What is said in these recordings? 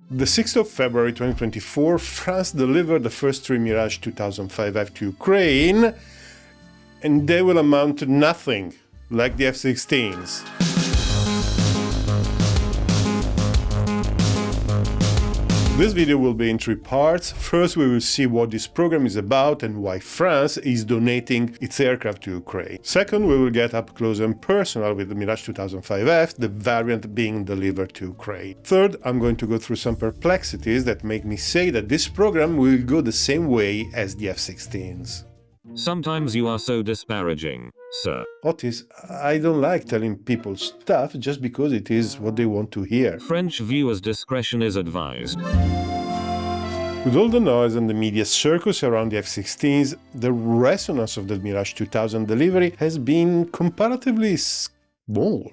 The 6th of February 2024, France delivered the first 3 Mirage 2005F to Ukraine, and they will amount to nothing, like the F-16s. This video will be in 3 parts. First, we will see what this program is about and why France is donating its aircraft to Ukraine. Second, we will get up close and personal with the Mirage 2005F, the variant being delivered to Ukraine. Third, I'm going to go through some perplexities that make me say that this program will go the same way as the F-16s. Sometimes you are so disparaging, sir. Otis, I don't like telling people stuff just because it is what they want to hear. French viewers' discretion is advised. With all the noise and the media circus around the F-16s, the resonance of the Mirage 2000 delivery has been comparatively small.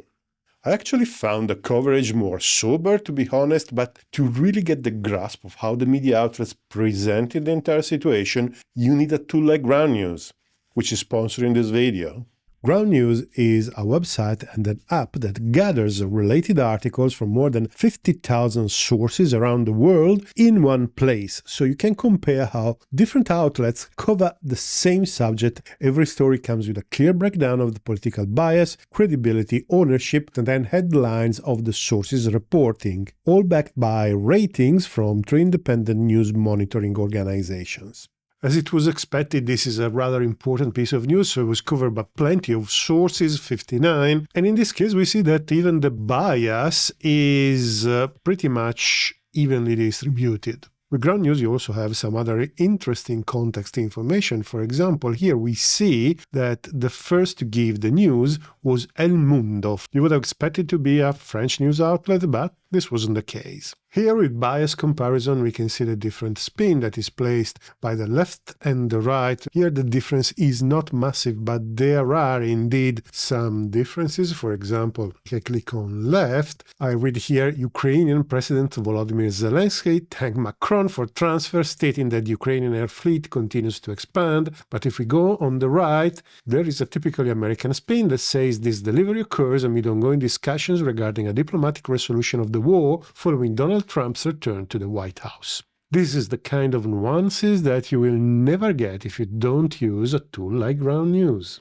I actually found the coverage more sober, to be honest, but to really get the grasp of how the media outlets presented the entire situation, you need a tool like Ground News, which is sponsoring this video. Ground News is a website and an app that gathers related articles from more than 50,000 sources around the world in one place, so you can compare how different outlets cover the same subject. Every story comes with a clear breakdown of the political bias, credibility, ownership, and then headlines of the sources reporting, all backed by ratings from 3 independent news monitoring organizations. As it was expected, this is a rather important piece of news, so it was covered by plenty of sources, 59, and in this case we see that even the bias is pretty much evenly distributed. With Ground News, you also have some other interesting context information. For example, here we see that the first to give the news was El Mundo. You would have expected to be a French news outlet, but this wasn't the case. Here, with bias comparison, we can see the different spin that is placed by the left and the right. Here, the difference is not massive, but there are indeed some differences. For example, if I click on left, I read here, Ukrainian President Volodymyr Zelensky thanked Macron for transfer, stating that the Ukrainian air fleet continues to expand. But if we go on the right, there is a typically American spin that says this delivery occurs amid ongoing discussions regarding a diplomatic resolution of the war following Donald Trump's return to the White House. This is the kind of nuances that you will never get if you don't use a tool like Ground News.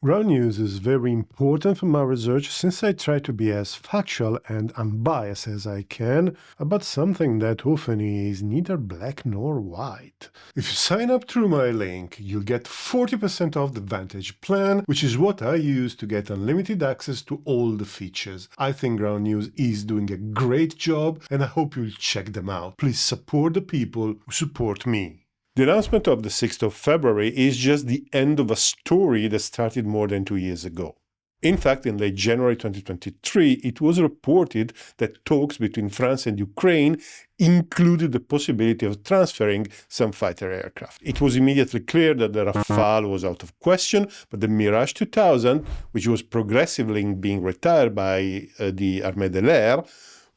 Ground News is very important for my research since I try to be as factual and unbiased as I can about something that often is neither black nor white. If you sign up through my link, you'll get 40% off the Vantage plan, which is what I use to get unlimited access to all the features. I think Ground News is doing a great job and I hope you'll check them out. Please support the people who support me. The announcement of the 6th of February is just the end of a story that started more than 2 years ago. In fact, in late January 2023, it was reported that talks between France and Ukraine included the possibility of transferring some fighter aircraft. It was immediately clear that the Rafale was out of question, but the Mirage 2000, which was progressively being retired by the Armée de l'Air,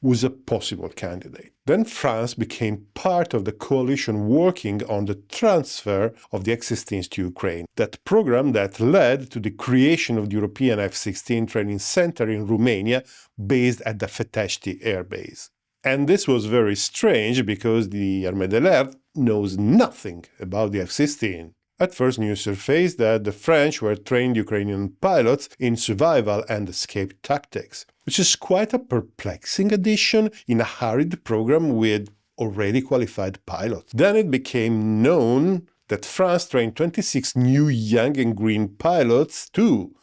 was a possible candidate. Then France became part of the coalition working on the transfer of the F-16s to Ukraine, that program that led to the creation of the European F-16 Training Center in Romania, based at the Fetesti Air Base. And this was very strange because the Armée de l'Air knows nothing about the F-16. At first, news surfaced that the French were trained Ukrainian pilots in survival and escape tactics, which is quite a perplexing addition in a hurried program with already qualified pilots. Then it became known that France trained 26 new young and green pilots too,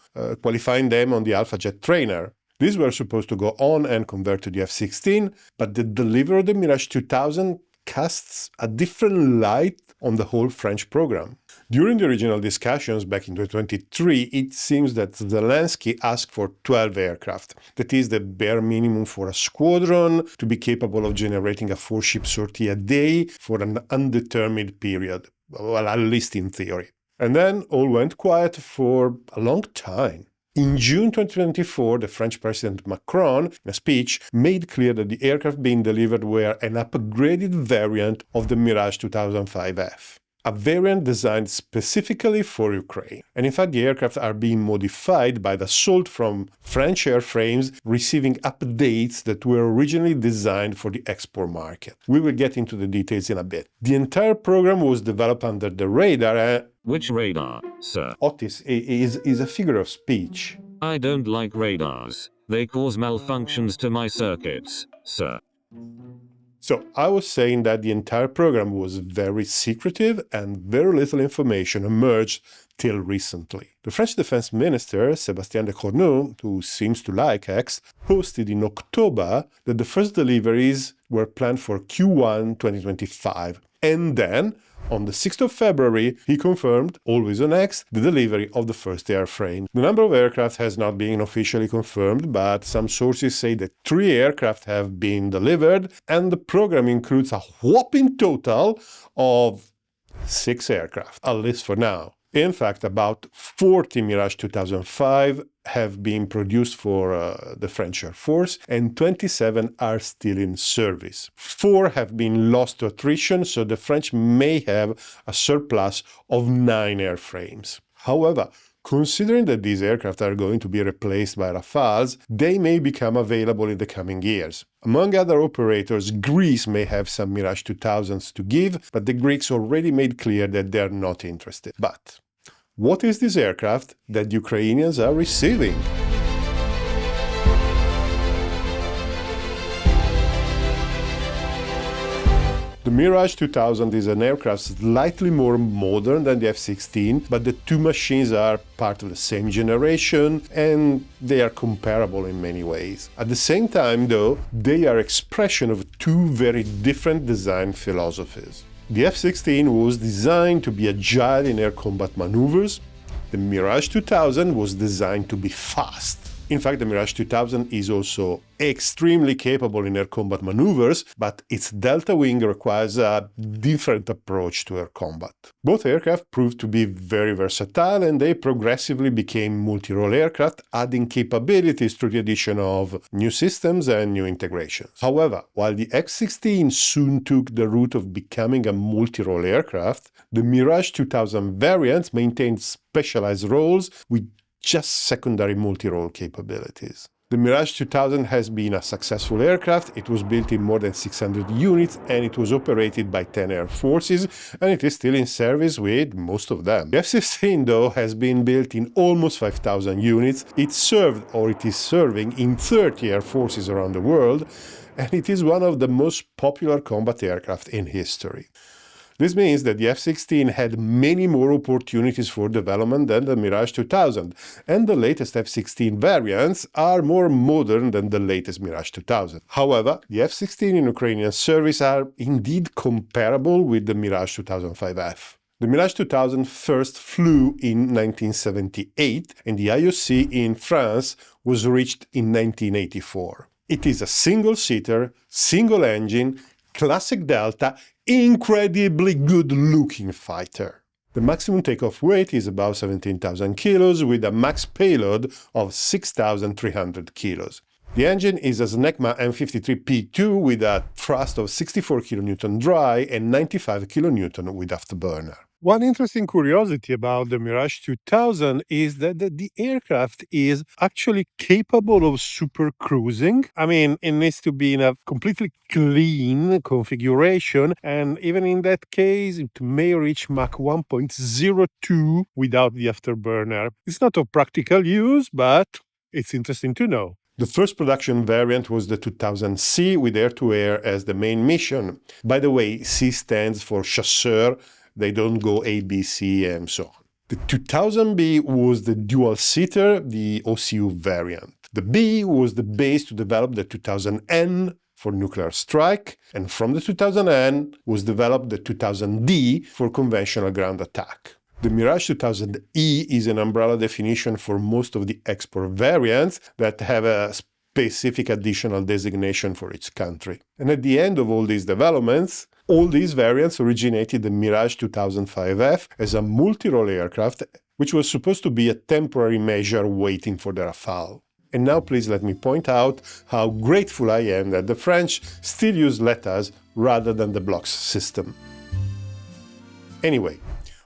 qualifying them on the Alpha Jet trainer. These were supposed to go on and convert to the F-16, but the delivery of the Mirage 2000 casts a different light on the whole French program. During the original discussions back in 2023, it seems that Zelensky asked for 12 aircraft. That is the bare minimum for a squadron to be capable of generating a 4-ship sortie a day for an undetermined period, well, at least in theory. And then all went quiet for a long time. In June 2024, the French President Macron, in a speech, made clear that the aircraft being delivered were an upgraded variant of the Mirage 2005F. a variant designed specifically for Ukraine. And in fact, the aircraft are being modified by Dassault from French airframes, receiving updates that were originally designed for the export market. We will get into the details in a bit. The entire program was developed under the radar. Which radar, sir? Otis is a figure of speech. I don't like radars. They cause malfunctions to my circuits, sir. So I was saying that the entire program was very secretive and very little information emerged till recently. The French Defense Minister, Sébastien Lecornu, who seems to like X, posted in October that the first deliveries were planned for Q1 2025. And then, on the 6th of February, he confirmed, always on X, the delivery of the first airframe. The number of aircraft has not been officially confirmed, but some sources say that 3 aircraft have been delivered, and the program includes a whopping total of 6 aircraft, at least for now. In fact, about 40 Mirage 2005 have been produced for the French Air Force, and 27 are still in service. 4 have been lost to attrition, so the French may have a surplus of 9 airframes. However, considering that these aircraft are going to be replaced by Rafales, they may become available in the coming years. Among other operators, Greece may have some Mirage 2000s to give, but the Greeks already made clear that they are not interested. But what is this aircraft that Ukrainians are receiving? The Mirage 2000 is an aircraft slightly more modern than the F-16, but the two machines are part of the same generation and they are comparable in many ways. At the same time, though, they are expression of two very different design philosophies. The F-16 was designed to be agile in air combat maneuvers. The Mirage 2000 was designed to be fast. In fact, the Mirage 2000 is also extremely capable in air combat maneuvers, but its delta wing requires a different approach to air combat. Both aircraft proved to be very versatile, and they progressively became multi-role aircraft, adding capabilities through the addition of new systems and new integrations. However, while the F-16 soon took the route of becoming a multi-role aircraft, the Mirage 2000 variants maintained specialized roles with just secondary multi-role capabilities. The Mirage 2000 has been a successful aircraft. It was built in more than 600 units and it was operated by 10 air forces, and it is still in service with most of them. The F-16, though, has been built in almost 5,000 units. It served, or it is serving, in 30 air forces around the world, and it is one of the most popular combat aircraft in history. This means that the F-16 had many more opportunities for development than the Mirage 2000, and the latest F-16 variants are more modern than the latest Mirage 2000. However, the F-16 in Ukrainian service are indeed comparable with the Mirage 2005F. The Mirage 2000 first flew in 1978, and the IOC in France was reached in 1984. It is a single-seater, single-engine, classic Delta, incredibly good-looking fighter. The maximum takeoff weight is about 17,000 kilos with a max payload of 6,300 kilos. The engine is a Snecma M53P2 with a thrust of 64 kN dry and 95 kN with afterburner. One interesting curiosity about the Mirage 2000 is that the aircraft is actually capable of super cruising. I mean, it needs to be in a completely clean configuration, and even in that case, it may reach Mach 1.02 without the afterburner. It's not of practical use, but it's interesting to know. The first production variant was the 2000C with air-to-air as the main mission. By the way, C stands for chasseur. They don't go A, B, C, and so on. The 2000B was the dual-seater, the OCU variant. The B was the base to develop the 2000N for nuclear strike, and from the 2000N was developed the 2000D for conventional ground attack. The Mirage 2000E is an umbrella definition for most of the export variants that have a specific additional designation for each country. And at the end of all these developments, all these variants originated the Mirage 2005F as a multi-role aircraft, which was supposed to be a temporary measure waiting for the Rafale. And now please let me point out how grateful I am that the French still use LETAs rather than the blocks system. Anyway,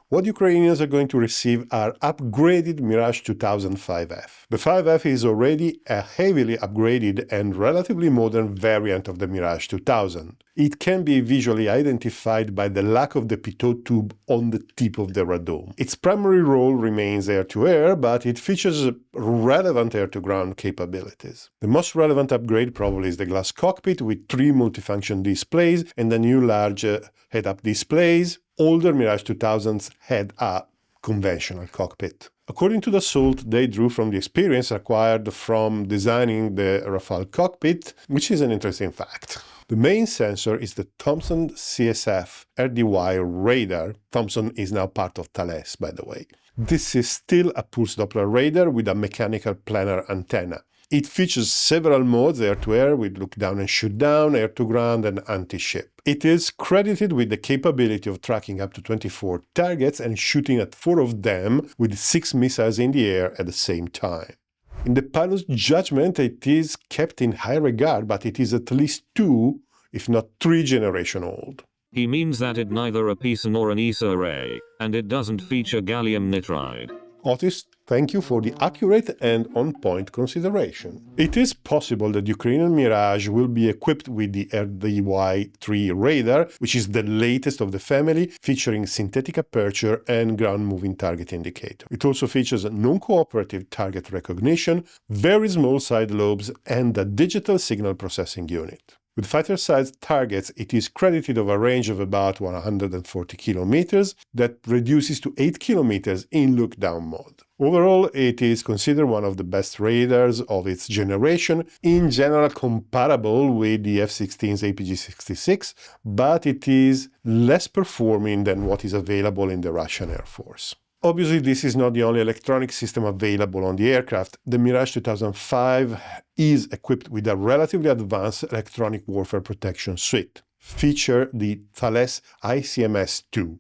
what Ukrainians are going to receive are upgraded Mirage 2000 5F. The 5F is already a heavily upgraded and relatively modern variant of the Mirage 2000. It can be visually identified by the lack of the pitot tube on the tip of the radome. Its primary role remains air-to-air, but it features relevant air-to-ground capabilities. The most relevant upgrade probably is the glass cockpit with 3 multifunction displays and the new large head-up displays. Older Mirage 2000s had a conventional cockpit. According to Dassault, they drew from the experience acquired from designing the Rafale cockpit, which is an interesting fact. The main sensor is the Thomson CSF RDY radar. Thomson is now part of Thales, by the way. This is still a pulse Doppler radar with a mechanical planar antenna. It features several modes, air-to-air with look-down and shoot-down, air-to-ground and anti-ship. It is credited with the capability of tracking up to 24 targets and shooting at 4 of them with 6 missiles in the air at the same time. In the pilot's judgment, it is kept in high regard, but it is at least 2, if not 3 generations old. He means that it neither a PISA nor an ESA array, and it doesn't feature gallium nitride. Otis, thank you for the accurate and on-point consideration. It is possible that Ukrainian Mirage will be equipped with the RDY-3 radar, which is the latest of the family, featuring synthetic aperture and ground-moving target indicator. It also features non-cooperative target recognition, very small side lobes, and a digital signal processing unit. With fighter-sized targets, it is credited of a range of about 140 kilometers that reduces to 8 kilometers in look-down mode. Overall, it is considered one of the best radars of its generation, in general comparable with the F-16's APG-66, but it is less performing than what is available in the Russian Air Force. Obviously, this is not the only electronic system available on the aircraft. The Mirage 2005 is equipped with a relatively advanced electronic warfare protection suite. Feature the Thales ICMS-2,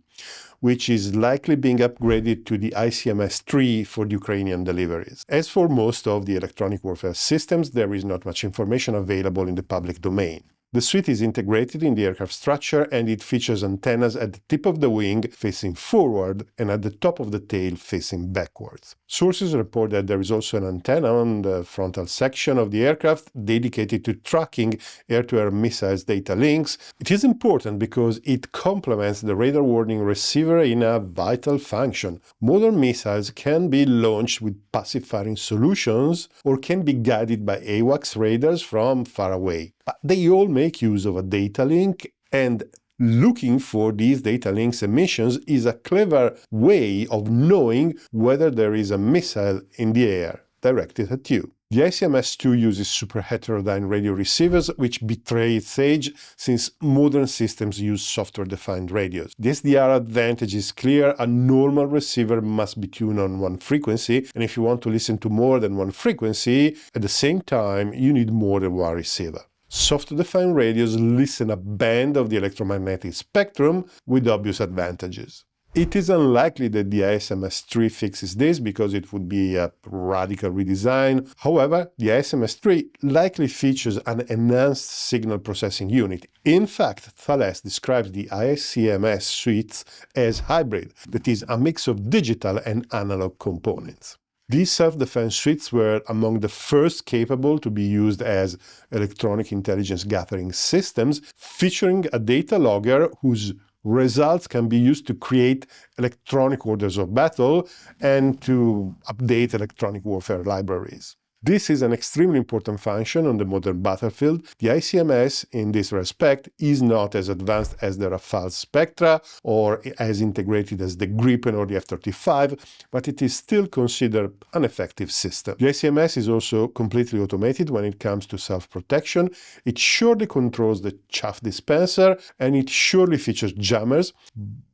which is likely being upgraded to the ICMS-3 for the Ukrainian deliveries. As for most of the electronic warfare systems, there is not much information available in the public domain. The suite is integrated in the aircraft structure and it features antennas at the tip of the wing facing forward and at the top of the tail facing backwards. Sources report that there is also an antenna on the frontal section of the aircraft dedicated to tracking air-to-air missiles data links. It is important because it complements the radar warning receiver in a vital function. Modern missiles can be launched with passive firing solutions or can be guided by AWACS radars from far away. But they all make use of a data link, and looking for these data links emissions is a clever way of knowing whether there is a missile in the air directed at you. The ICMS-2 uses super heterodyne radio receivers which betray its age since modern systems use software-defined radios. The SDR advantage is clear. A normal receiver must be tuned on one frequency, and if you want to listen to more than one frequency, at the same time you need more than one receiver. Software-defined radios listen a band of the electromagnetic spectrum with obvious advantages. It is unlikely that the ICMS-3 fixes this because it would be a radical redesign. However, the ICMS-3 likely features an enhanced signal processing unit. In fact, Thales describes the ICMS suites as hybrid, that is, a mix of digital and analog components. These self-defense suites were among the first capable to be used as electronic intelligence gathering systems, featuring a data logger whose results can be used to create electronic orders of battle and to update electronic warfare libraries. This is an extremely important function on the modern battlefield. The ICMS, in this respect, is not as advanced as the Rafale Spectra or as integrated as the Gripen or the F-35, but it is still considered an effective system. The ICMS is also completely automated when it comes to self-protection. It surely controls the chaff dispenser and it surely features jammers,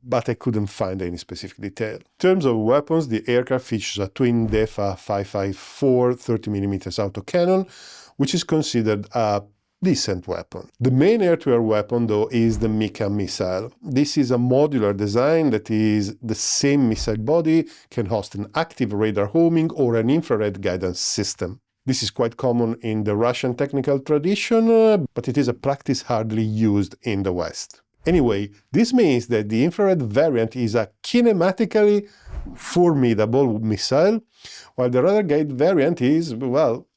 but I couldn't find any specific detail. In terms of weapons, the aircraft features a twin DEFA 5.54 30mm autocannon, which is considered a decent weapon. The main air-to-air weapon, though, is the Mika missile. This is a modular design that is the same missile body, can host an active radar homing or an infrared guidance system. This is quite common in the Russian technical tradition, but it is a practice hardly used in the West. Anyway, this means that the infrared variant is a kinematically formidable missile, while the radar guide variant is, well,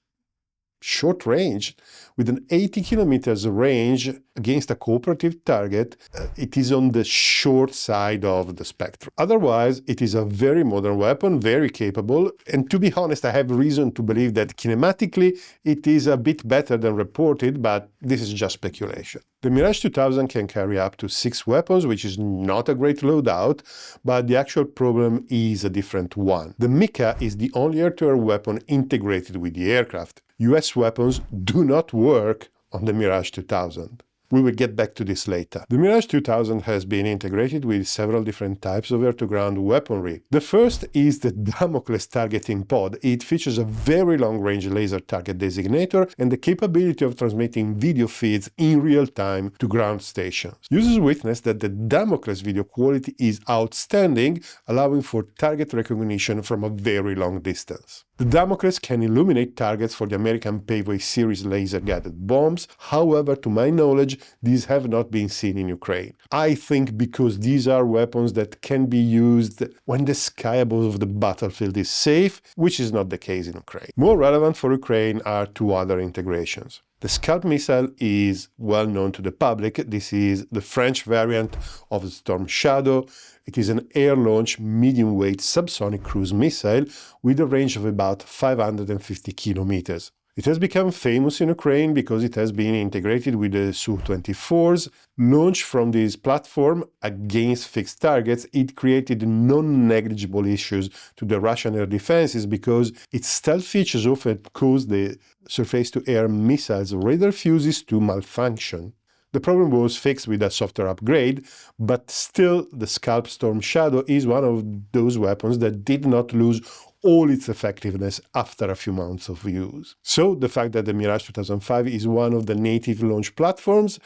short range. With an 80 kilometers range against a cooperative target, it is on the short side of the spectrum. Otherwise, it is a very modern weapon, very capable, and to be honest, I have reason to believe that kinematically it is a bit better than reported, but this is just speculation. The Mirage 2000 can carry up to 6 weapons, which is not a great loadout, but the actual problem is a different one. The Mika is the only air-to-air weapon integrated with the aircraft. US weapons do not work on the Mirage 2000. We will get back to this later. The Mirage 2000 has been integrated with several different types of air-to-ground weaponry. The first is the Damocles targeting pod. It features a very long-range laser target designator and the capability of transmitting video feeds in real time to ground stations. Users witness that the Damocles video quality is outstanding, allowing for target recognition from a very long distance. The Damocles can illuminate targets for the American Paveway series laser-guided bombs. However, to my knowledge, these have not been seen in Ukraine. I think because these are weapons that can be used when the sky above the battlefield is safe, which is not the case in Ukraine. More relevant for Ukraine are 2 other integrations. The Scalp missile is well known to the public. This is the French variant of the Storm Shadow. It is an air-launched, medium-weight subsonic cruise missile with a range of about 550 kilometers. It has become famous in Ukraine because it has been integrated with the Su-24s. Launched from this platform against fixed targets, it created non-negligible issues to the Russian air defenses because its stealth features often cause the surface-to-air missiles radar fuses to malfunction. The problem was fixed with a software upgrade, but still the Scalp Storm Shadow is one of those weapons that did not lose all its effectiveness after a few months of use. So the fact that the Mirage 2005 is one of the native launch platforms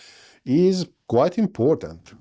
is quite important.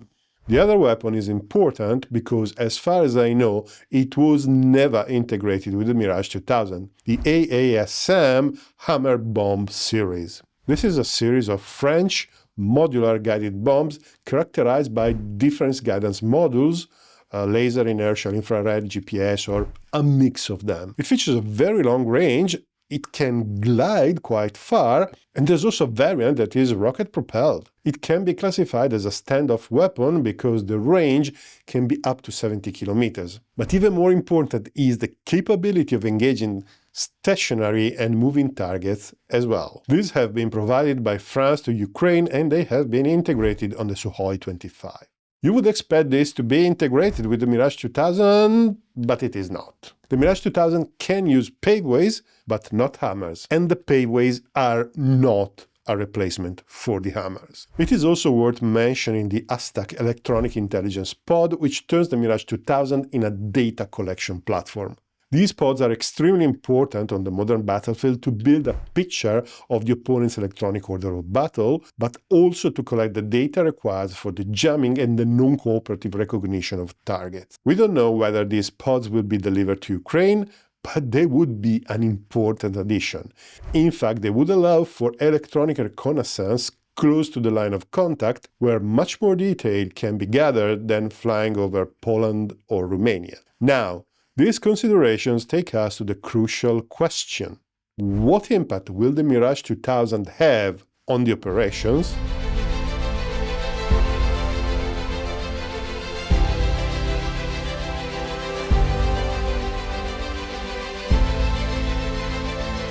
The other weapon is important because, as far as I know, it was never integrated with the Mirage 2000, the AASM Hammer Bomb series. This is a series of French modular guided bombs characterized by different guidance modules, laser, inertial, infrared, GPS, or a mix of them. It features a very long range, it can glide quite far, and there's also a variant that is rocket-propelled. It can be classified as a standoff weapon because the range can be up to 70 kilometers. But even more important is the capability of engaging stationary and moving targets as well. These have been provided by France to Ukraine and they have been integrated on the Sukhoi 25. You would expect this to be integrated with the Mirage 2000, but it is not. The Mirage 2000 can use paveways, but not hammers, and the paveways are not a replacement for the hammers. It is also worth mentioning the ASTAC electronic intelligence pod, which turns the Mirage 2000 in a data collection platform. These pods are extremely important on the modern battlefield to build a picture of the opponent's electronic order of battle, but also to collect the data required for the jamming and the non-cooperative recognition of targets. We don't know whether these pods will be delivered to Ukraine, but they would be an important addition. In fact, they would allow for electronic reconnaissance close to the line of contact, where much more detail can be gathered than flying over Poland or Romania. Now, these considerations take us to the crucial question: what impact will the Mirage 2000 have on the operations?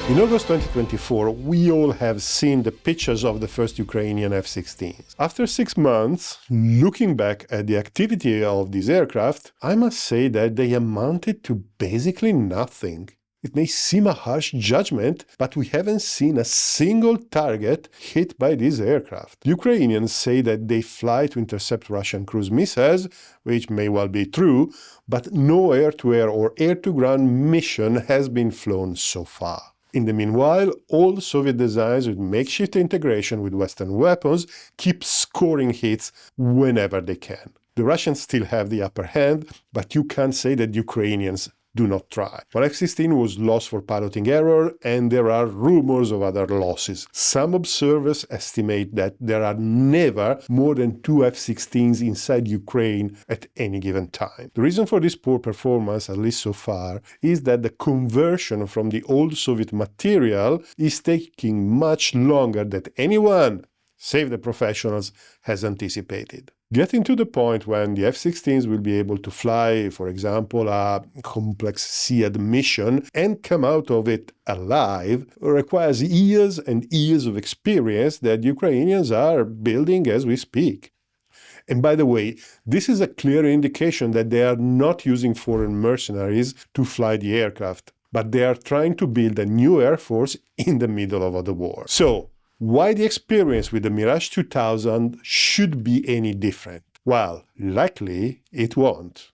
In August 2024, we all have seen the pictures of the first Ukrainian F-16s. After 6 months, looking back at the activity of these aircraft, I must say that they amounted to basically nothing. It may seem a harsh judgment, but we haven't seen a single target hit by these aircraft. The Ukrainians say that they fly to intercept Russian cruise missiles, which may well be true, but no air-to-air or air-to-ground mission has been flown so far. In the meanwhile, all Soviet designs with makeshift integration with Western weapons keep scoring hits whenever they can. The Russians still have the upper hand, but you can't say that the Ukrainians do not try. One F-16 was lost for piloting error, and there are rumors of other losses. Some observers estimate that there are never more than 2 F-16s inside Ukraine at any given time. The reason for this poor performance, at least so far, is that the conversion from the old Soviet material is taking much longer than anyone, save the professionals, has anticipated. Getting to the point when the F-16s will be able to fly, for example, a complex SEAD mission and come out of it alive requires years and years of experience that Ukrainians are building as we speak. And by the way, this is a clear indication that they are not using foreign mercenaries to fly the aircraft, but they are trying to build a new air force in the middle of the war. So, why the experience with the Mirage 2000 should be any different? Well, likely it won't.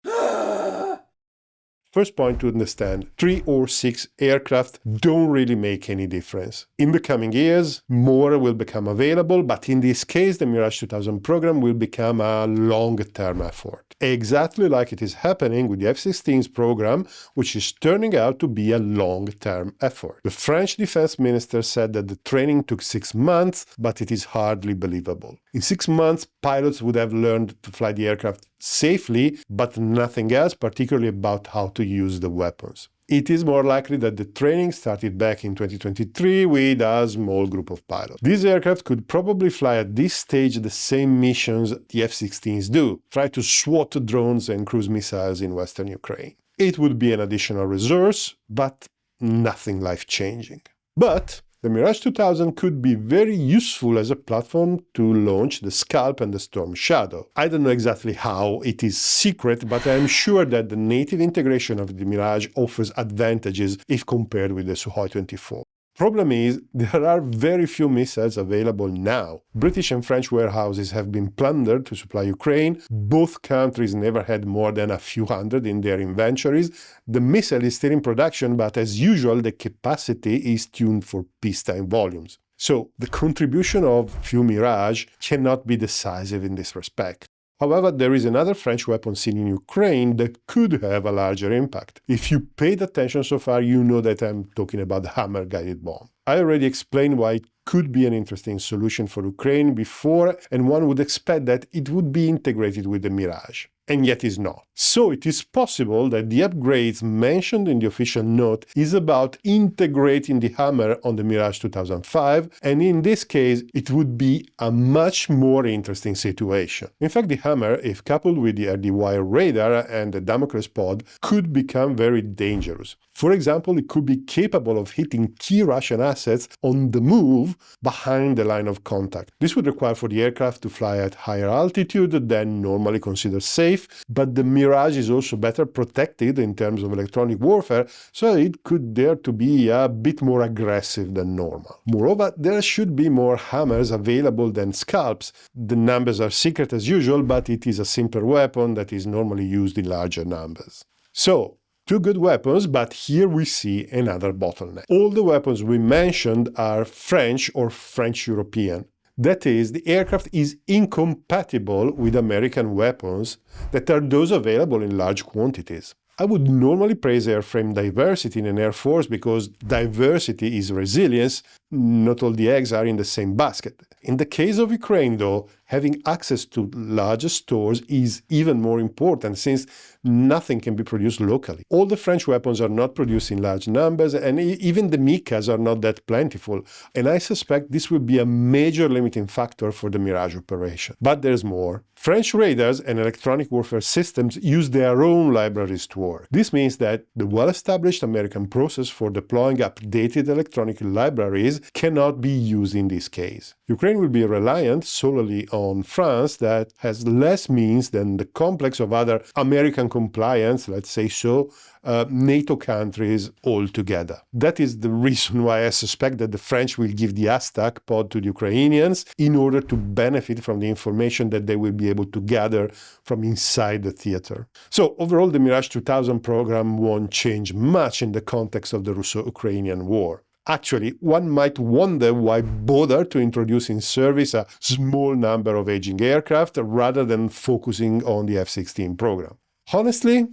First point to understand, 3 or 6 aircraft don't really make any difference. In the coming years, more will become available, but in this case, the Mirage 2000 program will become a long-term effort. Exactly like it is happening with the F-16s program, which is turning out to be a long-term effort. The French defense minister said that the training took 6 months, but it is hardly believable. In 6 months, pilots would have learned to fly the aircraft safely, but nothing else, particularly about how to use the weapons. It is more likely that the training started back in 2023 with a small group of pilots. These aircraft could probably fly at this stage the same missions the F-16s do, try to swat drones and cruise missiles in western Ukraine. It would be an additional resource, but nothing life-changing. But the Mirage 2000 could be very useful as a platform to launch the Scalp and the Storm Shadow. I don't know exactly how, it is secret, but I am sure that the native integration of the Mirage offers advantages if compared with the Sukhoi 24. Problem is, there are very few missiles available now. British and French warehouses have been plundered to supply Ukraine. Both countries never had more than a few hundred in their inventories. The missile is still in production, but as usual, the capacity is tuned for peacetime volumes. So, the contribution of few Mirage cannot be decisive in this respect. However, there is another French weapon seen in Ukraine that could have a larger impact. If you paid attention so far, you know that I'm talking about the Hammer guided bomb. I already explained why it could be an interesting solution for Ukraine before, and one would expect that it would be integrated with the Mirage. And yet is not. So it is possible that the upgrades mentioned in the official note is about integrating the Hammer on the Mirage 2005, and in this case it would be a much more interesting situation. In fact, the Hammer, if coupled with the RD-wire radar and the Damocles pod, could become very dangerous. For example, it could be capable of hitting key Russian assets on the move behind the line of contact. This would require for the aircraft to fly at higher altitude than normally considered safe, but the Mirage is also better protected in terms of electronic warfare, so it could dare to be a bit more aggressive than normal. Moreover, there should be more Hammers available than Scalps. The numbers are secret as usual, but it is a simpler weapon that is normally used in larger numbers. So, 2 good weapons, but here we see another bottleneck. All the weapons we mentioned are French or French-European. That is, the aircraft is incompatible with American weapons that are those available in large quantities. I would normally praise airframe diversity in an air force because diversity is resilience, not all the eggs are in the same basket. In the case of Ukraine, though, having access to larger stores is even more important since nothing can be produced locally. All the French weapons are not produced in large numbers, and even the Mikas are not that plentiful, and I suspect this will be a major limiting factor for the Mirage operation. But there's more. French radars and electronic warfare systems use their own libraries to work. This means that the well-established American process for deploying updated electronic libraries cannot be used in this case. Ukraine will be reliant solely on France that has less means than the complex of other American compliance, let's say so, NATO countries altogether. That is the reason why I suspect that the French will give the Astak pod to the Ukrainians in order to benefit from the information that they will be able to gather from inside the theater. So overall, the Mirage 2000 program won't change much in the context of the Russo-Ukrainian war. Actually, one might wonder why bother to introduce in service a small number of aging aircraft rather than focusing on the F-16 program. Honestly,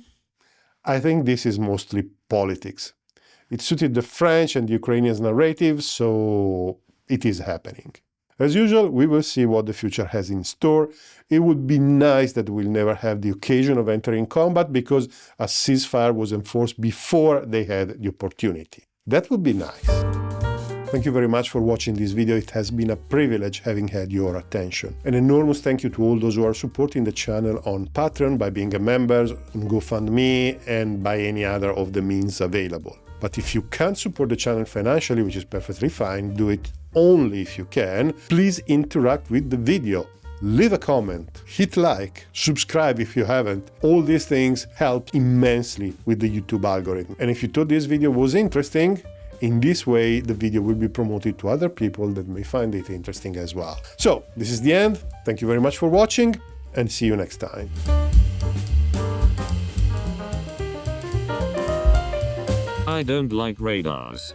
I think this is mostly politics. It suited the French and the Ukrainians' narrative, so it is happening. As usual, we will see what the future has in store. It would be nice that we'll never have the occasion of entering combat because a ceasefire was enforced before they had the opportunity. That would be nice. Thank you very much for watching this video. It has been a privilege having had your attention. An enormous thank you to all those who are supporting the channel on Patreon by being a member, on GoFundMe, and by any other of the means available. But if you can't support the channel financially, which is perfectly fine, do it only if you can. Please interact with the video. Leave a comment, hit like, subscribe if you haven't. All these things help immensely with the YouTube algorithm. And if you thought this video was interesting, in this way, the video will be promoted to other people that may find it interesting as well. So, this is the end. Thank you very much for watching, and see you next time. I don't like radars.